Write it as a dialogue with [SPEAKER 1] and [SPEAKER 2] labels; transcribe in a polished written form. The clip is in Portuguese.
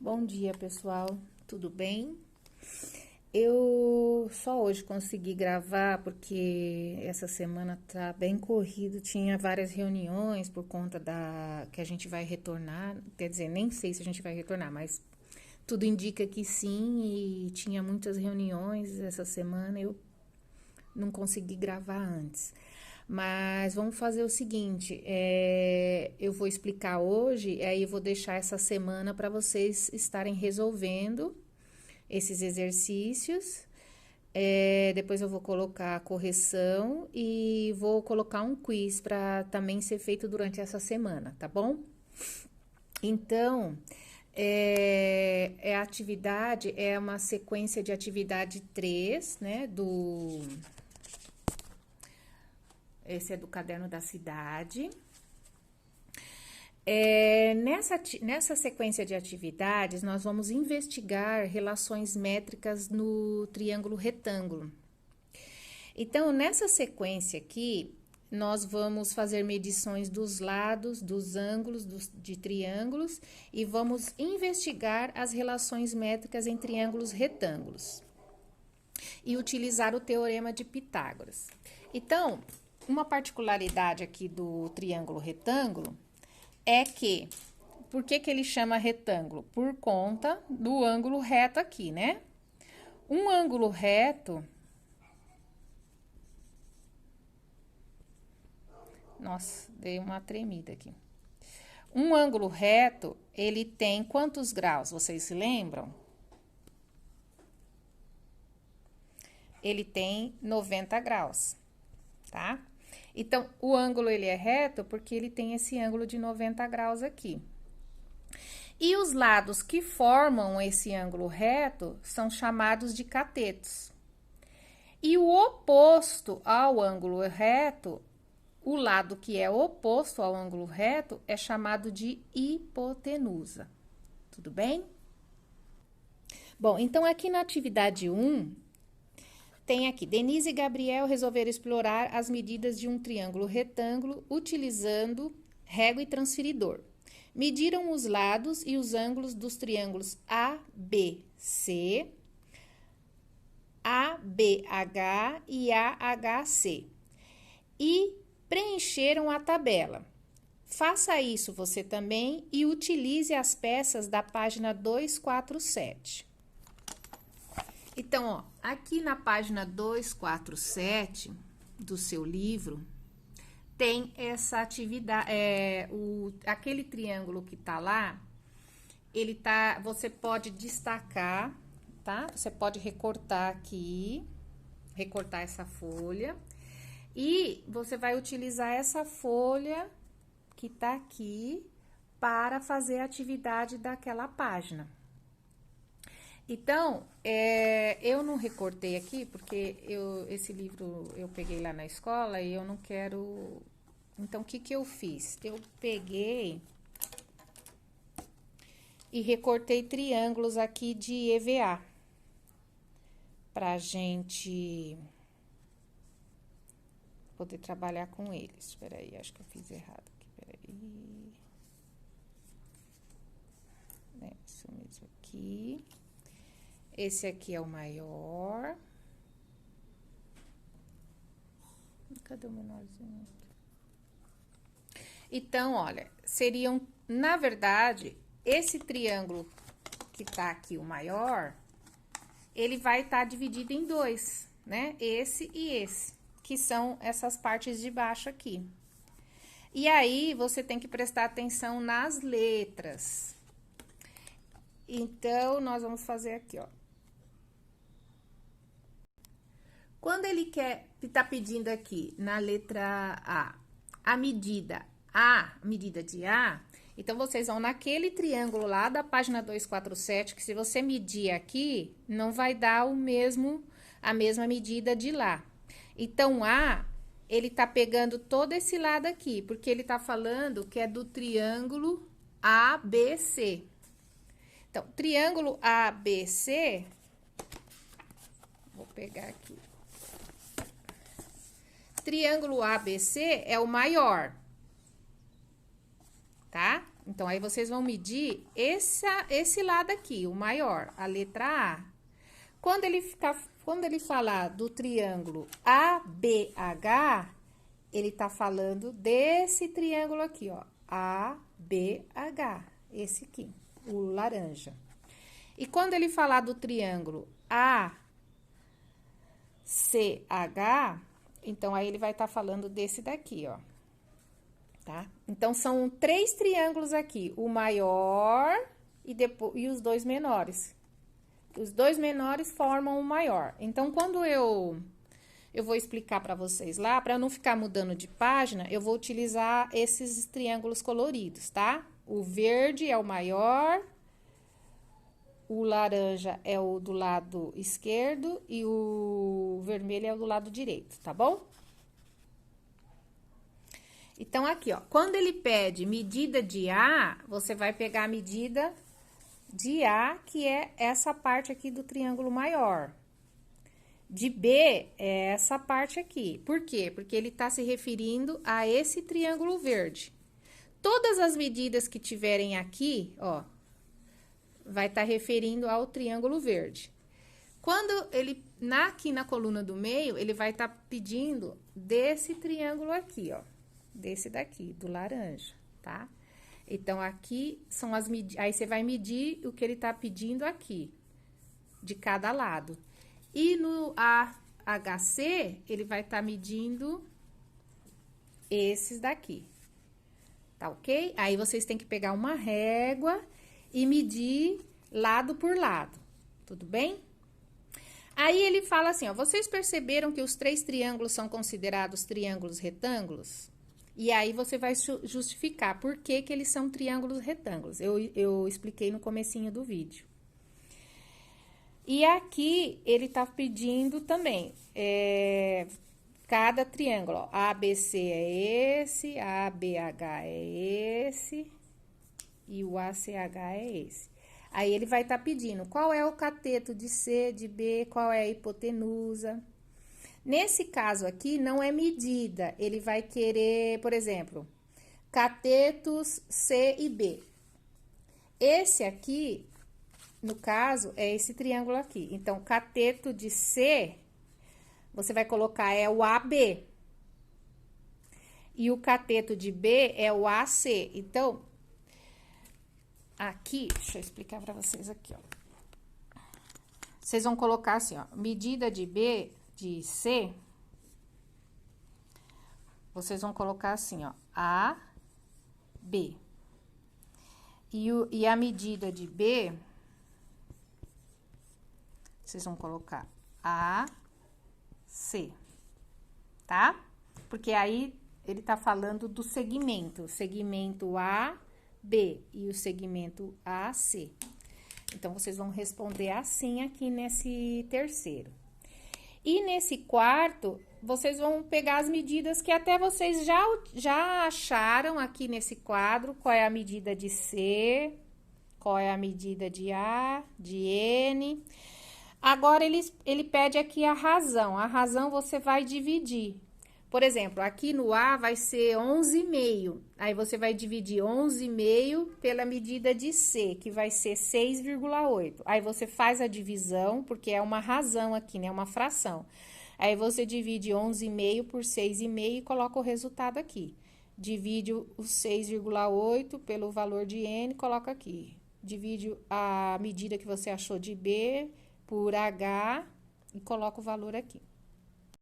[SPEAKER 1] Bom dia, pessoal. Tudo bem? Eu só hoje consegui gravar porque essa semana tá bem corrido, tinha várias reuniões por conta da que a gente vai retornar, quer dizer, nem sei se a gente vai retornar, mas tudo indica que sim e tinha muitas reuniões essa semana, eu não consegui gravar antes. Mas vamos fazer o seguinte: eu vou explicar hoje, aí eu vou deixar essa semana para vocês estarem resolvendo esses exercícios. Depois eu vou colocar a correção e vou colocar um quiz para também ser feito durante essa semana, tá bom? Então, a atividade é uma sequência de atividade 3, né? Esse é do Caderno da Cidade. Nessa sequência de atividades, nós vamos investigar relações métricas no triângulo retângulo. Então, nessa sequência aqui, nós vamos fazer medições dos lados, dos ângulos de triângulos e vamos investigar as relações métricas em triângulos retângulos e utilizar o teorema de Pitágoras. Então, uma particularidade aqui do triângulo retângulo é que, por que ele chama retângulo? Por conta do ângulo reto aqui, né? Um ângulo reto... Nossa, dei uma tremida aqui. Um ângulo reto, ele tem quantos graus? Vocês se lembram? Ele tem 90 graus, tá? Então, o ângulo ele é reto porque ele tem esse ângulo de 90 graus aqui. E os lados que formam esse ângulo reto são chamados de catetos. E o oposto ao ângulo reto, o lado que é oposto ao ângulo reto, é chamado de hipotenusa. Tudo bem? Bom, então aqui na atividade 1, tem aqui, Denise e Gabriel resolveram explorar as medidas de um triângulo retângulo utilizando régua e transferidor. Mediram os lados e os ângulos dos triângulos ABC, ABH e AHC e preencheram a tabela. Faça isso você também e utilize as peças da página 247. Então, ó, aqui na página 247 do seu livro, tem essa atividade, aquele triângulo que tá lá, você pode destacar, tá? Você pode recortar aqui, recortar essa folha, e você vai utilizar essa folha que tá aqui para fazer a atividade daquela página. Então, eu não recortei aqui, porque esse livro eu peguei lá na escola e eu não quero... Então, o que eu fiz? Eu peguei e recortei triângulos aqui de EVA. Pra gente poder trabalhar com eles. Espera aí, acho que eu fiz errado aqui, peraí. Isso mesmo aqui. Esse aqui é o maior. Cadê o menorzinho? Então, olha, seriam, na verdade, esse triângulo que tá aqui, o maior, ele vai estar dividido em dois, né? Esse e esse, que são essas partes de baixo aqui. E aí, você tem que prestar atenção nas letras. Então, nós vamos fazer aqui, ó. Quando ele tá pedindo aqui, na letra a medida de A, então, vocês vão naquele triângulo lá da página 247, que se você medir aqui, não vai dar a mesma medida de lá. Então, ele tá pegando todo esse lado aqui, porque ele tá falando que é do triângulo ABC. Então, triângulo ABC, vou pegar aqui. Triângulo ABC é o maior, tá? Então, aí vocês vão medir esse lado aqui, o maior, a letra A. Quando ele falar do triângulo ABH, ele tá falando desse triângulo aqui, ó, ABH, esse aqui, o laranja. E quando ele falar do triângulo ACH, então aí ele vai estar falando desse daqui, ó. Tá? Então, são 3 triângulos aqui, o maior e os 2 menores. Os 2 menores formam o maior. Então, quando eu vou explicar para vocês lá, para não ficar mudando de página, eu vou utilizar esses triângulos coloridos, tá? O verde é o maior, o laranja é o do lado esquerdo e o vermelho é o do lado direito, tá bom? Então, aqui, ó, quando ele pede medida de A, você vai pegar a medida de A, que é essa parte aqui do triângulo maior. De B, é essa parte aqui. Por quê? Porque ele tá se referindo a esse triângulo verde. Todas as medidas que tiverem aqui, ó, vai estar referindo ao triângulo verde. Quando ele, aqui na coluna do meio, ele vai estar pedindo desse triângulo aqui, ó. Desse daqui, do laranja, tá? Então, aqui são as medidas. Aí, você vai medir o que ele tá pedindo aqui, de cada lado. E no AHC, ele vai estar medindo esses daqui, tá ok? Aí, vocês têm que pegar uma régua e medir lado por lado, tudo bem? Aí, ele fala assim, ó, vocês perceberam que os 3 triângulos são considerados triângulos retângulos? E aí, você vai justificar por que eles são triângulos retângulos. Eu expliquei no comecinho do vídeo. E aqui, ele tá pedindo também, cada triângulo, ó, ABC é esse, ABH é esse, e o ACH é esse. Aí, ele vai estar pedindo qual é o cateto de C, de B, qual é a hipotenusa. Nesse caso aqui, não é medida, ele vai querer, por exemplo, catetos C e B. Esse aqui, no caso, é esse triângulo aqui. Então, cateto de C, você vai colocar é o AB. E o cateto de B é o AC. Então, aqui, deixa eu explicar pra vocês aqui, ó. Vocês vão colocar assim, ó, medida de B... de C, vocês vão colocar assim, ó, A, B. E a medida de B, vocês vão colocar A, C, tá? Porque aí, ele tá falando do segmento A, B e o segmento AC. Então, vocês vão responder assim aqui nesse terceiro. E nesse quarto, vocês vão pegar as medidas que até vocês já acharam aqui nesse quadro, qual é a medida de C, qual é a medida de A, de N. Agora, ele pede aqui a razão. A razão você vai dividir. Por exemplo, aqui no A vai ser 11,5. Aí, você vai dividir 11,5 pela medida de C, que vai ser 6,8. Aí, você faz a divisão, porque é uma razão aqui, né? Uma fração. Aí, você divide 11,5 por 6,5 e coloca o resultado aqui. Divide o 6,8 pelo valor de N, coloca aqui. Divide a medida que você achou de B por H e coloca o valor aqui.